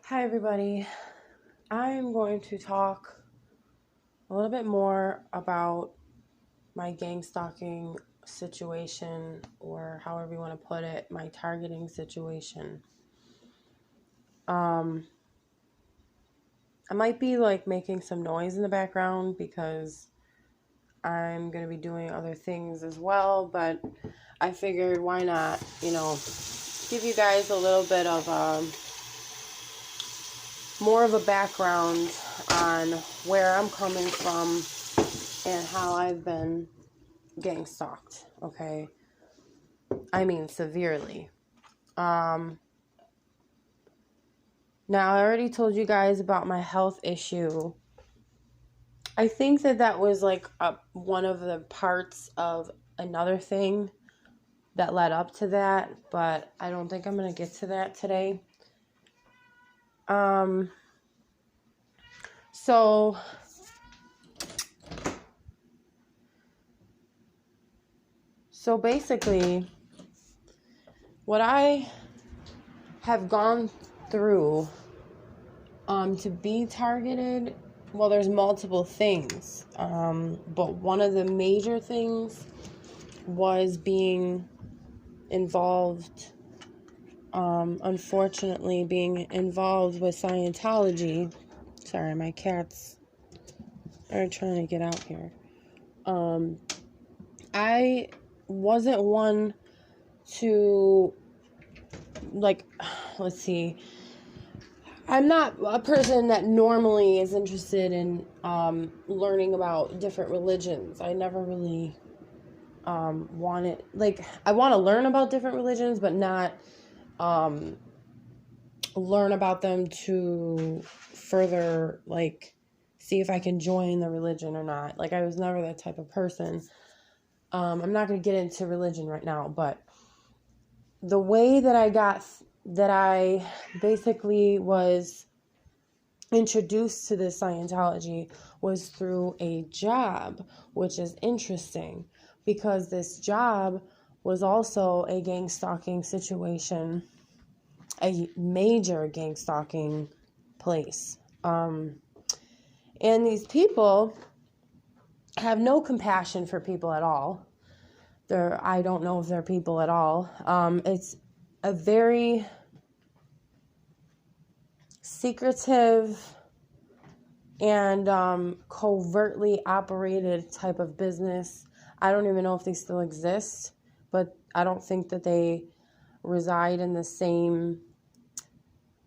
Hi everybody, I'm going to talk a little bit more about my gang stalking situation, or however you want to put it, my targeting situation. I might be making some noise in the background because I'm going to be doing other things as well, but I figured why not, give you guys a little bit of more of a background on where I'm coming from and how I've been gang stalked, okay? I mean, severely. Now, I already told you guys about my health issue. I think that was one of the parts of another thing that led up to that, but I don't think I'm going to get to that today. So basically, what I have gone through to be targeted, well, there's multiple things, but one of the major things was being involved, unfortunately being involved with Scientology. Sorry, my cats are trying to get out here. I wasn't one to, let's see, I'm not a person that normally is interested in learning about different religions. I never really wanted, I want to learn about different religions, but not learn about them to further, see if I can join the religion or not. I was never that type of person. I'm not going to get into religion right now, but the way that I basically was introduced to this Scientology was through a job, which is interesting because this job was also a gang stalking situation, a major gang stalking place. And these people have no compassion for people at all. I don't know if they're people at all. It's a very secretive and covertly operated type of business. I don't even know if they still exist, but I don't think that they reside in the same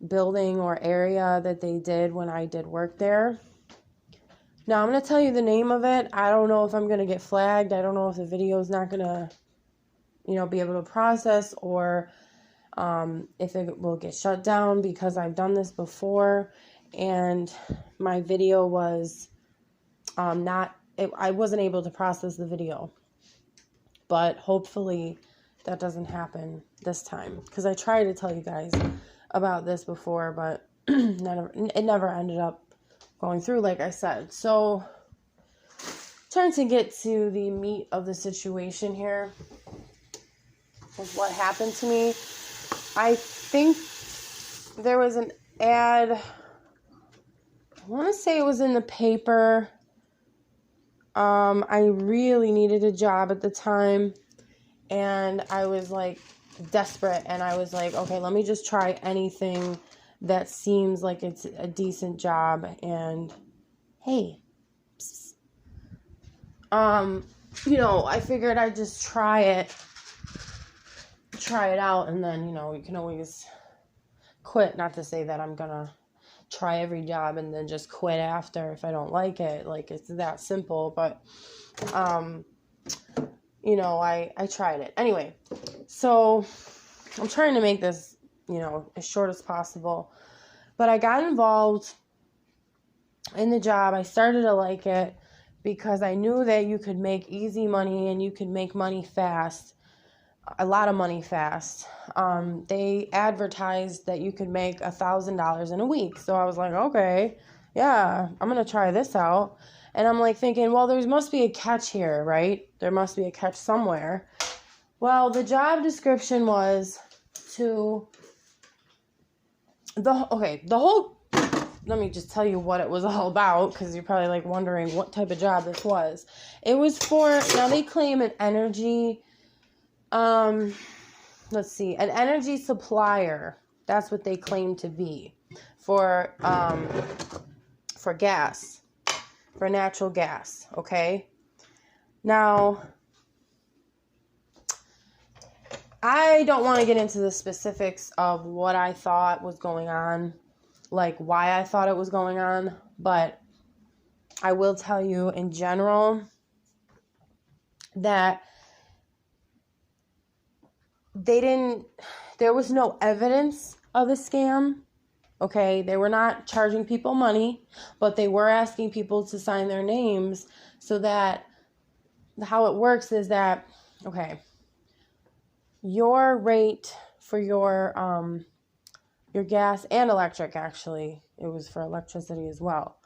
building or area that they did when I did work there. Now, I'm going to tell you the name of it. I don't know if I'm going to get flagged. I don't know if the video is not going to, be able to process, or if it will get shut down, because I've done this before and my video was I wasn't able to process the video. But hopefully that doesn't happen this time, because I tried to tell you guys about this before, but it never ended up going through, like I said. So, trying to get to the meat of the situation here with what happened to me. I think there was an ad, I want to say it was in the paper. I really needed a job at the time, and I was desperate, and I was okay, let me just try anything that seems like it's a decent job. And hey, I figured I'd just try it out, and then, you can always quit. Not to say that I'm gonna try every job and then just quit after if I don't like it. It's that simple, but I tried it. Anyway, so I'm trying to make this, as short as possible. But I got involved in the job. I started to like it because I knew that you could make easy money and you could make money fast. A lot of money fast. They advertised that you could make $1,000 in a week. So I was like, okay, yeah, I'm going to try this out. And I'm thinking, well, there must be a catch here, right? There must be a catch somewhere. Well, the job description was to the whole, let me just tell you what it was all about, because you're probably like wondering what type of job this was. It was for, now they claim an energy, let's see, an energy supplier. That's what they claim to be for gas, for natural gas. Okay. Now, I don't want to get into the specifics of what I thought was going on, like why I thought it was going on, but I will tell you in general that there was no evidence of a scam. Okay, they were not charging people money, but they were asking people to sign their names so that how it works is that, okay, your rate for your gas and electric, actually, it was for electricity as well.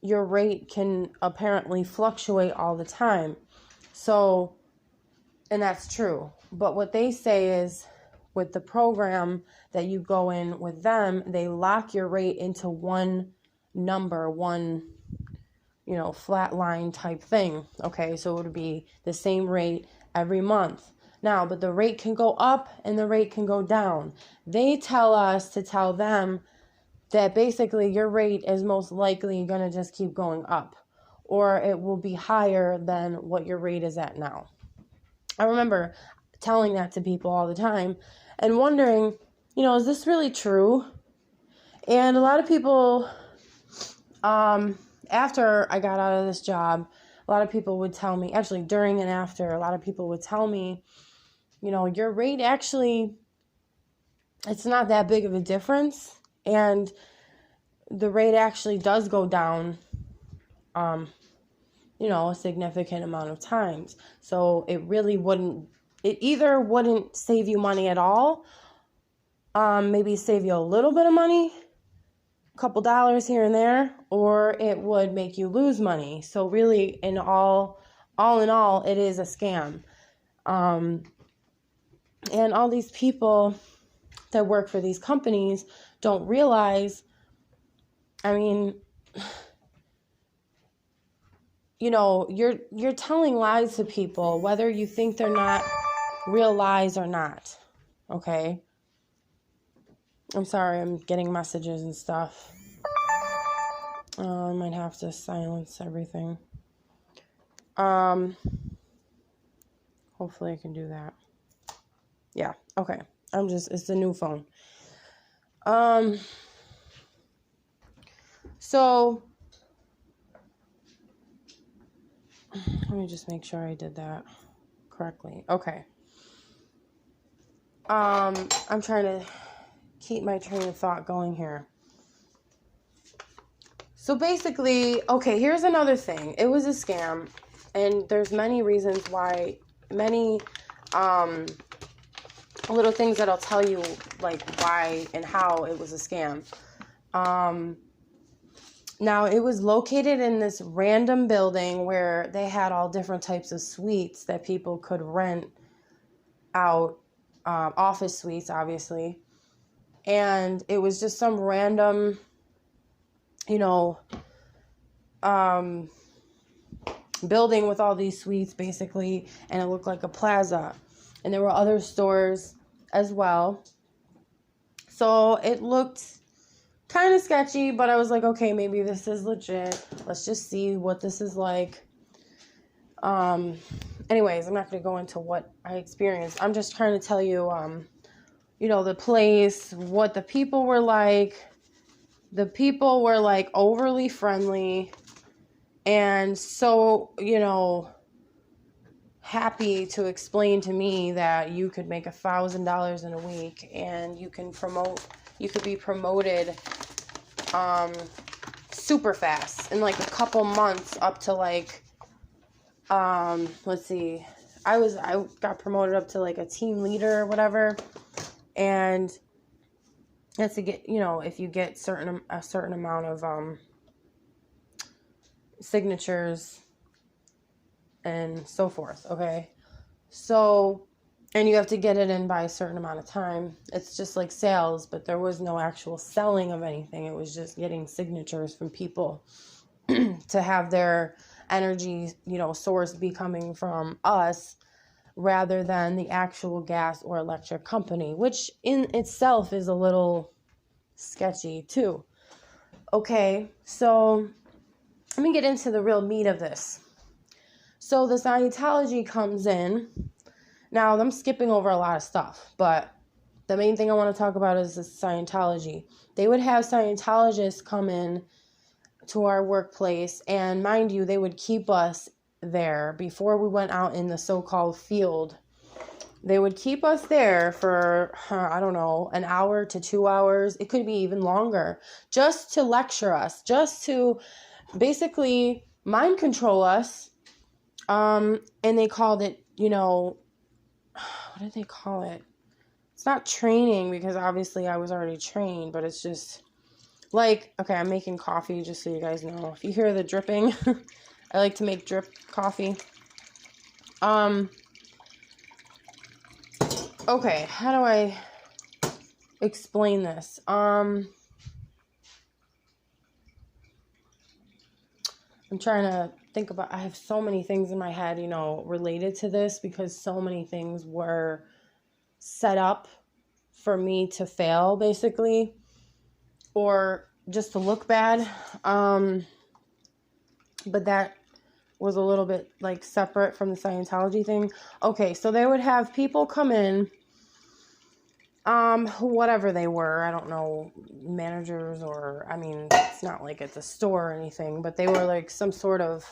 Your rate can apparently fluctuate all the time. So, and that's true. But what they say is with the program that you go in with them, they lock your rate into one number, one, flat line type thing. Okay, so it would be the same rate every month. Now, but the rate can go up and the rate can go down. They tell us to tell them that basically your rate is most likely going to just keep going up, or it will be higher than what your rate is at now. I remember telling that to people all the time and wondering, is this really true? And a lot of people, after I got out of this job, a lot of people would tell me, actually during and after, a lot of people would tell me, your rate actually, it's not that big of a difference. And the rate actually does go down, a significant amount of times. So it really it either wouldn't save you money at all, maybe save you a little bit of money, a couple dollars here and there, or it would make you lose money. So really, all in all, it is a scam. And all these people that work for these companies don't realize, you're telling lies to people, whether you think they're not real lies or not. Okay? I'm sorry, I'm getting messages and stuff. I might have to silence everything. Hopefully I can do that. Yeah, okay. It's the new phone. So, let me just make sure I did that correctly. Okay. I'm trying to keep my train of thought going here. So basically, okay, here's another thing. It was a scam, and there's many reasons why, many little things that I'll tell you, like why and how it was a scam. Now, it was located in this random building where they had all different types of suites that people could rent out, office suites, obviously. And it was just some random, building with all these suites, basically, and it looked like a plaza. And there were other stores as well. So it looked kind of sketchy, but I was like, okay, maybe this is legit. Let's just see what this is like. Anyways, I'm not going to go into what I experienced. I'm just trying to tell you, the place, what the people were like. The people were like overly friendly and so, happy to explain to me that you could make $1,000 in a week and you could be promoted super fast in like a couple months up to like let's see, I got promoted up to like a team leader or whatever, and that's to get, if you get a certain amount of signatures and so forth. Okay, so And you have to get it in by a certain amount of time. It's just like sales, but there was no actual selling of anything. It was just getting signatures from people to have their energy, source be coming from us rather than the actual gas or electric company, which in itself is a little sketchy too. Okay, so let me get into the real meat of this. So the Scientology comes in. Now, I'm skipping over a lot of stuff, but the main thing I want to talk about is the Scientology. They would have Scientologists come in to our workplace, and mind you, they would keep us there before we went out in the so-called field. They would keep us there for, I don't know, an hour to 2 hours. It could be even longer, just to lecture us, just to basically mind control us. And they called it, what did they call it? It's not training, because obviously I was already trained, but it's just like, okay, I'm making coffee, just so you guys know. If you hear the dripping, I like to make drip coffee. Okay, how do I explain this? I'm trying to think about, I have so many things in my head, related to this, because so many things were set up for me to fail, basically, or just to look bad. But that was a little bit like separate from the Scientology thing. Okay, so they would have people come in, whatever they were, I don't know, managers, or, I mean, it's not like it's a store or anything, but they were like some sort of,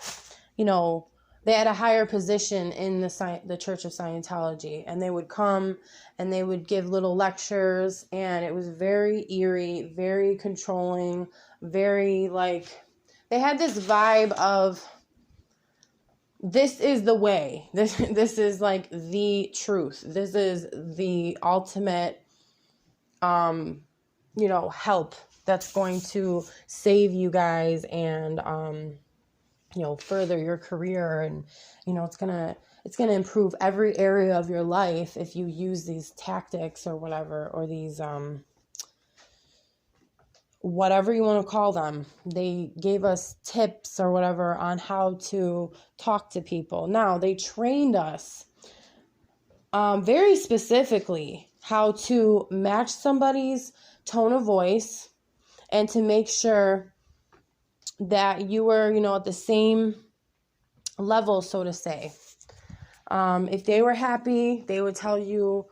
they had a higher position in the Church of Scientology, and they would come and they would give little lectures, and it was very eerie, very controlling, very like, they had this vibe of, this is the way, this is like the truth, this is the ultimate, help that's going to save you guys and, further your career, and, it's gonna improve every area of your life if you use these tactics or whatever, or these, whatever you want to call them. They gave us tips or whatever on how to talk to people. Now, they trained us very specifically how to match somebody's tone of voice, and to make sure that you were, at the same level, so to say. If they were happy, they would tell you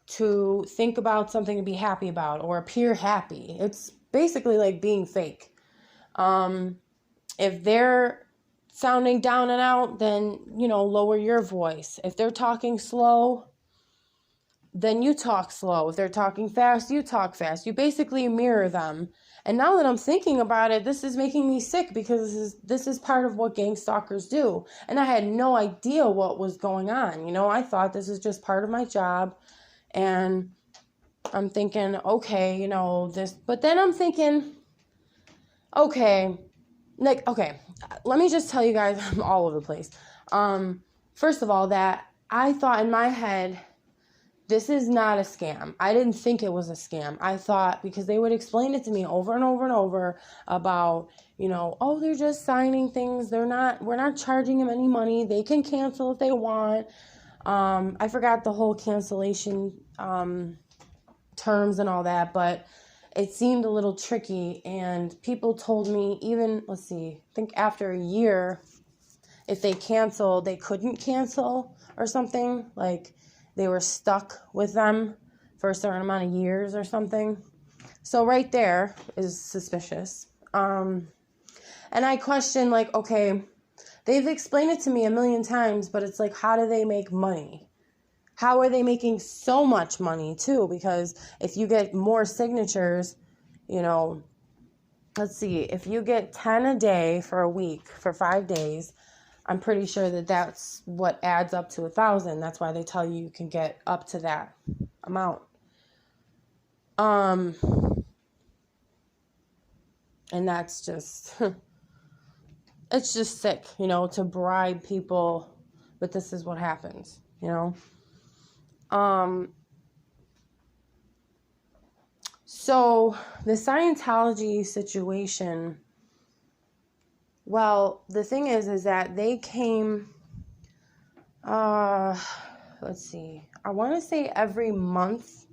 to think about something to be happy about, or appear happy. It's basically like being fake. If they're sounding down and out, then, lower your voice. If they're talking slow, then you talk slow. If they're talking fast, you talk fast. You basically mirror them. And now that I'm thinking about it, this is making me sick, because this is part of what gang stalkers do. And I had no idea what was going on. I thought this is just part of my job. And I'm thinking, okay, this. But then I'm thinking, okay, let me just tell you guys, I'm all over the place. First of all, that I thought in my head, this is not a scam. I didn't think it was a scam. I thought, because they would explain it to me over and over and over about, they're just signing things. We're not charging them any money. They can cancel if they want. I forgot the whole cancellation terms and all that, but it seemed a little tricky. And people told me, even, I think after a year, if they canceled, they couldn't cancel or something. Like, they were stuck with them for a certain amount of years or something. So right there is suspicious. And I question, like, okay, they've explained it to me a million times, but it's like, how do they make money? How are they making so much money too? Because if you get more signatures, if you get 10 a day for a week, for 5 days, I'm pretty sure that's what adds up to 1,000. That's why they tell you can get up to that amount. And that's just, it's just sick, to bribe people, but this is what happens, So the Scientology situation, well, the thing is that they came, let's see, I want to say every month,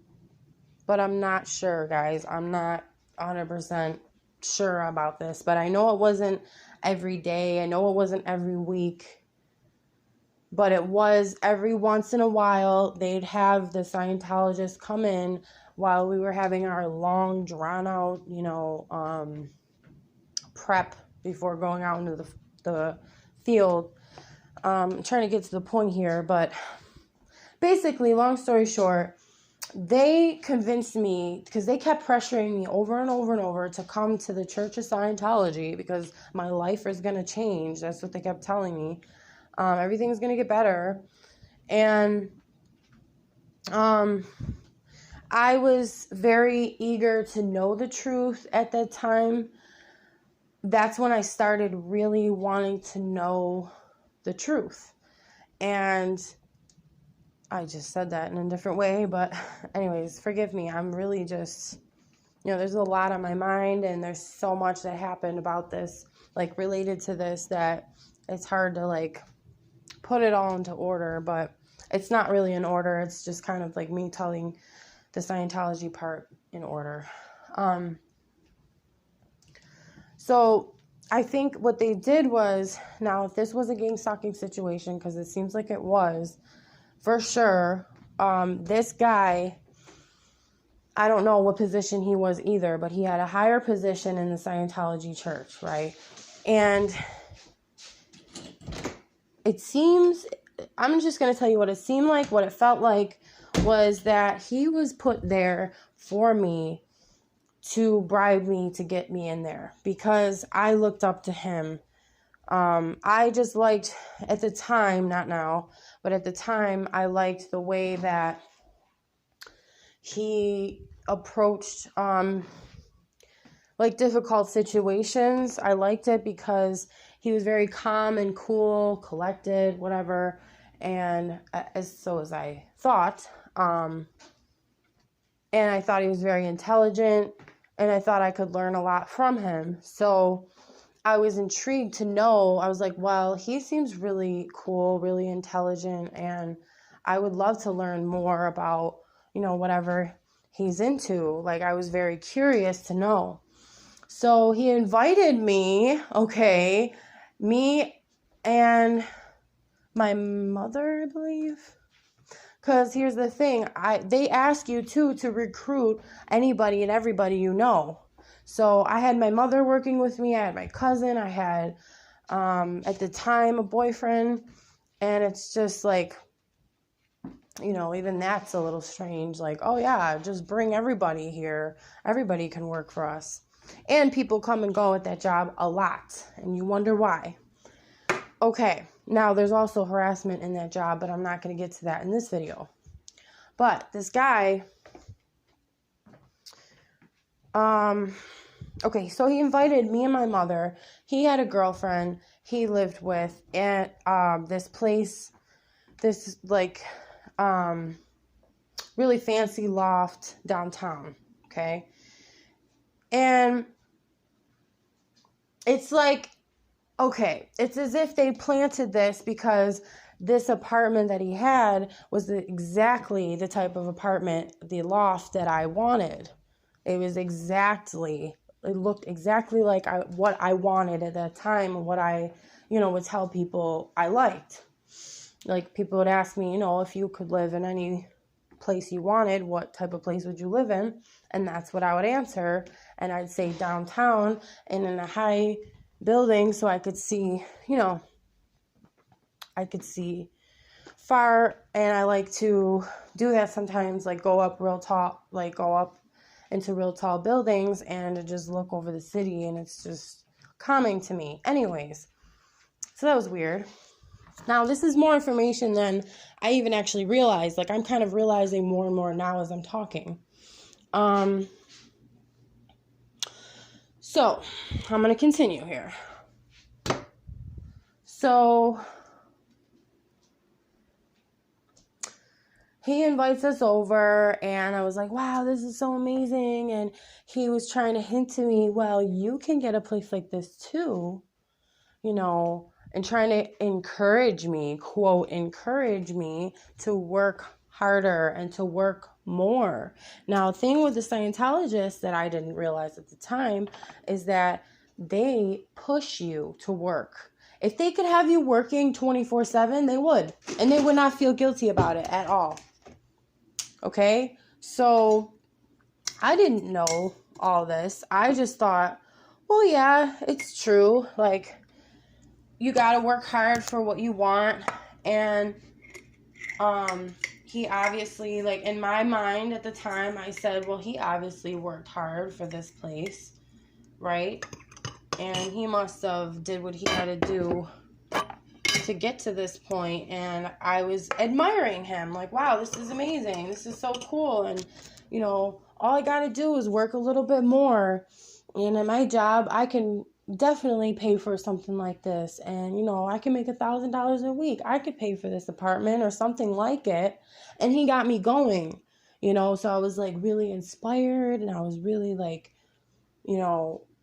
but I'm not sure, guys. I'm not 100% sure about this, but I know it wasn't every day. I know it wasn't every week, but it was every once in a while. They'd have the Scientologists come in while we were having our long, drawn out, prep before going out into the field. I'm trying to get to the point here, but basically, long story short, they convinced me, because they kept pressuring me over and over and over to come to the Church of Scientology because my life is going to change. That's what they kept telling me. Everything's going to get better. And I was very eager to know the truth at that time. That's when I started really wanting to know the truth. And I just said that in a different way, but anyways, forgive me. I'm really just, there's a lot on my mind, and there's so much that happened about this, like related to this, that it's hard to like put it all into order, but it's not really in order. It's just kind of like me telling the Scientology part in order. So I think what they did was, now if this was a Gangstalking situation, because it seems like it was, for sure, this guy, I don't know what position he was either, but he had a higher position in the Scientology church, right? And it seems, I'm just going to tell you what it seemed like, what it felt like, was that he was put there for me to bribe me to get me in there, because I looked up to him. I just liked, at the time, not now, but at the time, I liked the way that he approached, like difficult situations. I liked it because he was very calm and cool, collected, whatever. And as I thought, and I thought he was very intelligent, and I thought I could learn a lot from him. So I was intrigued to know. I was like, well, he seems really cool, really intelligent, and I would love to learn more about, whatever he's into. Like, I was very curious to know. So he invited me, me and my mother, I believe. Because here's the thing, they ask you to recruit anybody and everybody you know. So I had my mother working with me, I had my cousin, I had, at the time, a boyfriend, and it's just like, even that's a little strange, like, oh yeah, just bring everybody here, everybody can work for us. And people come and go at that job a lot, and you wonder why. Okay, now there's also harassment in that job, but I'm not going to get to that in this video. But this guy, okay, so he invited me and my mother. He had a girlfriend he lived with at this place, this like really fancy loft downtown, okay? And it's like, okay, it's as if they planted this because this apartment that he had was exactly the type of apartment, the loft that I wanted. It looked exactly like what I wanted at that time, what I, would tell people I liked. Like, people would ask me, if you could live in any place you wanted, what type of place would you live in? And that's what I would answer. And I'd say downtown and in a high building so I could see, I could see far. And I like to do that sometimes, like go up into real tall buildings and to just look over the city, and it's just calming to me. Anyways, so that was weird. Now, this is more information than I even actually realized. Like, I'm kind of realizing more and more now as I'm talking. So, I'm going to continue here. So, he invites us over, and I was like, wow, this is so amazing. And he was trying to hint to me, well, you can get a place like this too, and trying to encourage me, quote, encourage me to work harder and to work more. Now, the thing with the Scientologists that I didn't realize at the time is that they push you to work. If they could have you working 24/7, they would. And they would not feel guilty about it at all. Okay? So I didn't know all this. I just thought, well, yeah, it's true. Like, you got to work hard for what you want. And he obviously, like, in my mind at the time, I said, well, he obviously worked hard for this place, right? And he must have did what he had to do to get to this point. And I was admiring him, like, wow, this is amazing. This is so cool. And, all I got to do is work a little bit more. And at my job, I can definitely pay for something like this. And, I can make $1,000 a week. I could pay for this apartment or something like it. And he got me going, so I was like really inspired, and I was really like,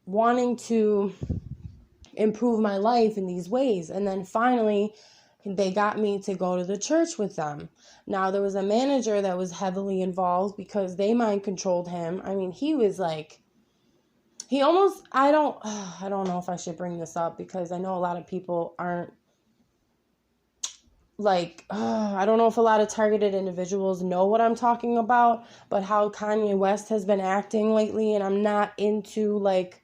wanting to improve my life in these ways. And then finally, they got me to go to the church with them. Now, there was a manager that was heavily involved because they mind controlled him. I mean, he was like, he almost, I don't know if I should bring this up because I know a lot of people aren't like, I don't know if a lot of targeted individuals know what I'm talking about, but how Kanye West has been acting lately. And I'm not into like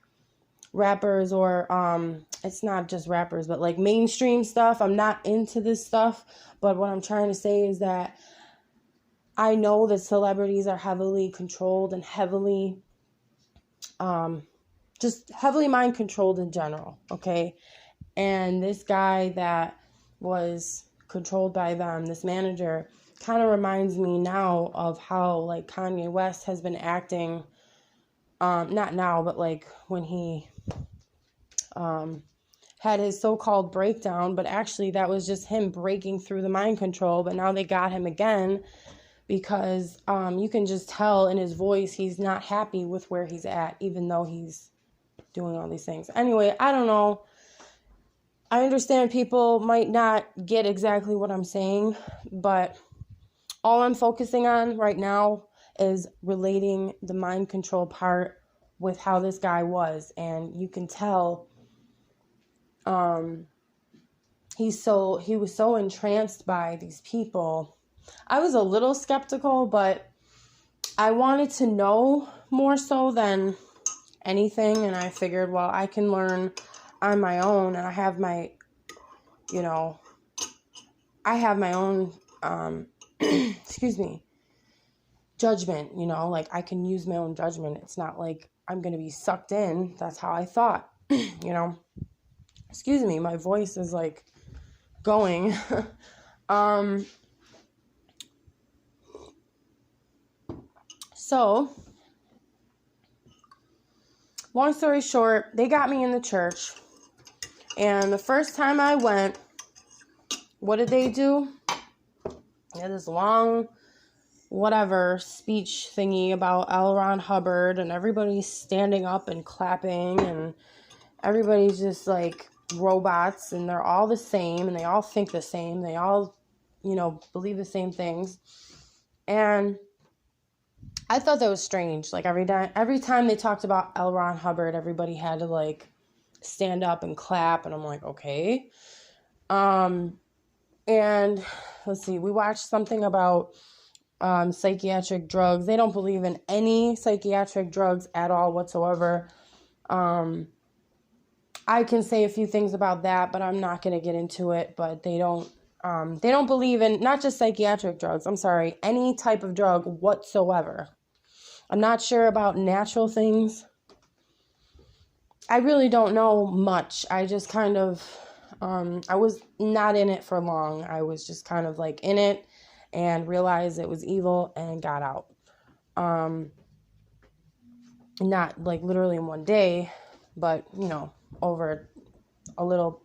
rappers or, it's not just rappers, but like mainstream stuff. I'm not into this stuff. But what I'm trying to say is that I know that celebrities are heavily controlled and heavily, just heavily mind controlled in general. Okay. And this guy that was controlled by them, this manager, kind of reminds me now of how like Kanye West has been acting, not now, but like when he had his so-called breakdown, but actually that was just him breaking through the mind control. But now they got him again because you can just tell in his voice he's not happy with where he's at, even though he's doing all these things. Anyway, I don't know. I understand people might not get exactly what I'm saying, but all I'm focusing on right now is relating the mind control part with how this guy was. And you can tell he was so entranced by these people. I was a little skeptical, but I wanted to know more so than anything. And I figured, well, I can learn on my own, and I have my own, excuse me, judgment, like I can use my own judgment. It's not like I'm going to be sucked in. That's how I thought, excuse me, my voice is like going. So long story short, they got me in the church, and the first time I went, what did they do? They had this long whatever speech thingy about L. Ron Hubbard, and everybody's standing up and clapping, and everybody's just like robots, and they're all the same, and they all think the same. They all, believe the same things. And I thought that was strange. Like every time they talked about L. Ron Hubbard, everybody had to like stand up and clap, and I'm like, okay. And let's see, we watched something about psychiatric drugs. They don't believe in any psychiatric drugs at all whatsoever. I can say a few things about that, but I'm not going to get into it. But they don't believe in not just psychiatric drugs. I'm sorry, any type of drug whatsoever. I'm not sure about natural things. I really don't know much. I just kind of, I was not in it for long. I was just kind of like in it and realized it was evil and got out. Not like literally in one day, but, over a little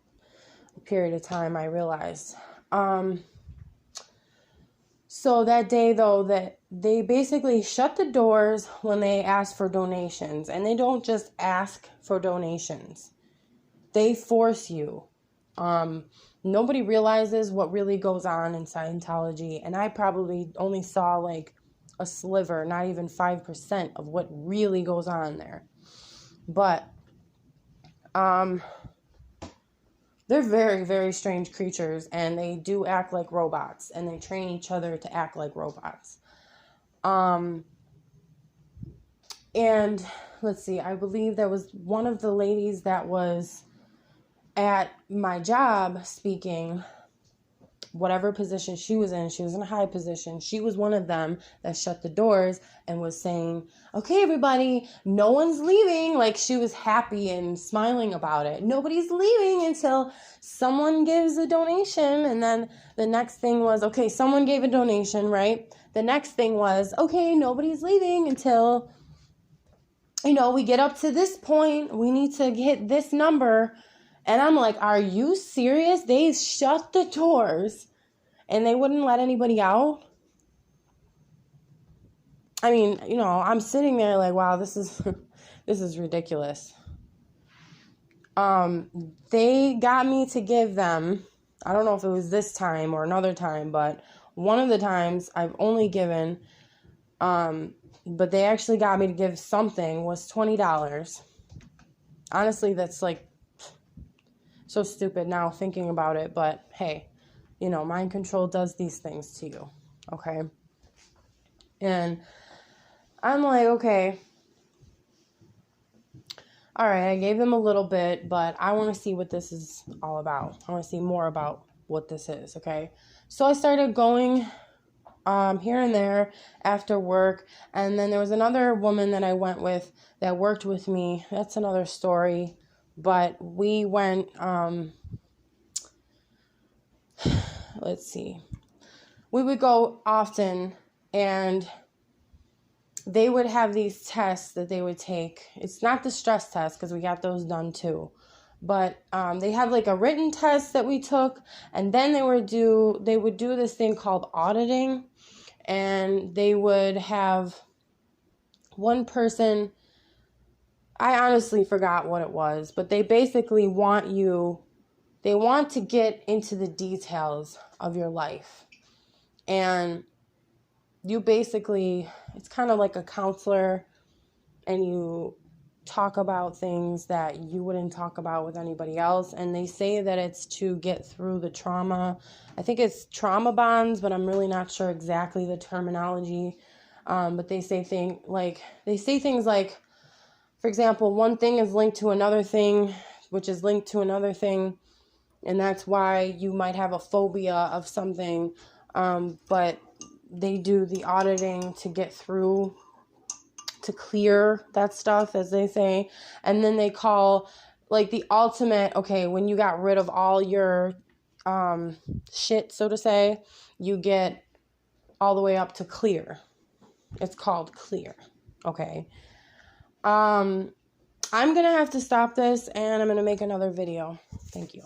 period of time, I realized. So that day, though, that they basically shut the doors when they ask for donations. And they don't just ask for donations. They force you. Nobody realizes what really goes on in Scientology. And I probably only saw like a sliver, not even 5% of what really goes on there. But they're very, very strange creatures, and they do act like robots, and they train each other to act like robots. And let's see, I believe there was one of the ladies that was at my job speaking, whatever position she was in a high position. She was one of them that shut the doors and was saying, okay, everybody, no one's leaving. Like, she was happy and smiling about it. Nobody's leaving until someone gives a donation. And then the next thing was, okay, someone gave a donation, right? The next thing was, okay, nobody's leaving until, we get up to this point. We need to hit this number. And I'm like, are you serious? They shut the doors and they wouldn't let anybody out? I mean, I'm sitting there like, wow, this is ridiculous. They got me to give them, I don't know if it was this time or another time, but one of the times I've only given, but they actually got me to give something, was $20. Honestly, that's like so stupid now thinking about it, but hey, mind control does these things to you, okay? And I'm like, okay, all right, I gave them a little bit, but I want to see what this is all about. I want to see more about what this is, okay? So I started going here and there after work, and then there was another woman that I went with that worked with me. That's another story. But we went, let's see, we would go often, and they would have these tests that they would take. It's not the stress test, because we got those done too. But they have like a written test that we took, and then they would do this thing called auditing, and they would have one person, I honestly forgot what it was, but they basically want to get into the details of your life. And you basically, it's kind of like a counselor, and you talk about things that you wouldn't talk about with anybody else. And they say that it's to get through the trauma. I think it's trauma bonds, but I'm really not sure exactly the terminology. But they say things like, for example, one thing is linked to another thing, which is linked to another thing. And that's why you might have a phobia of something. But they do the auditing to get through, to clear that stuff, as they say. And then they call like the ultimate, okay, when you got rid of all your shit, so to say, you get all the way up to clear. It's called clear. Okay. I'm going to have to stop this, and I'm going to make another video. Thank you.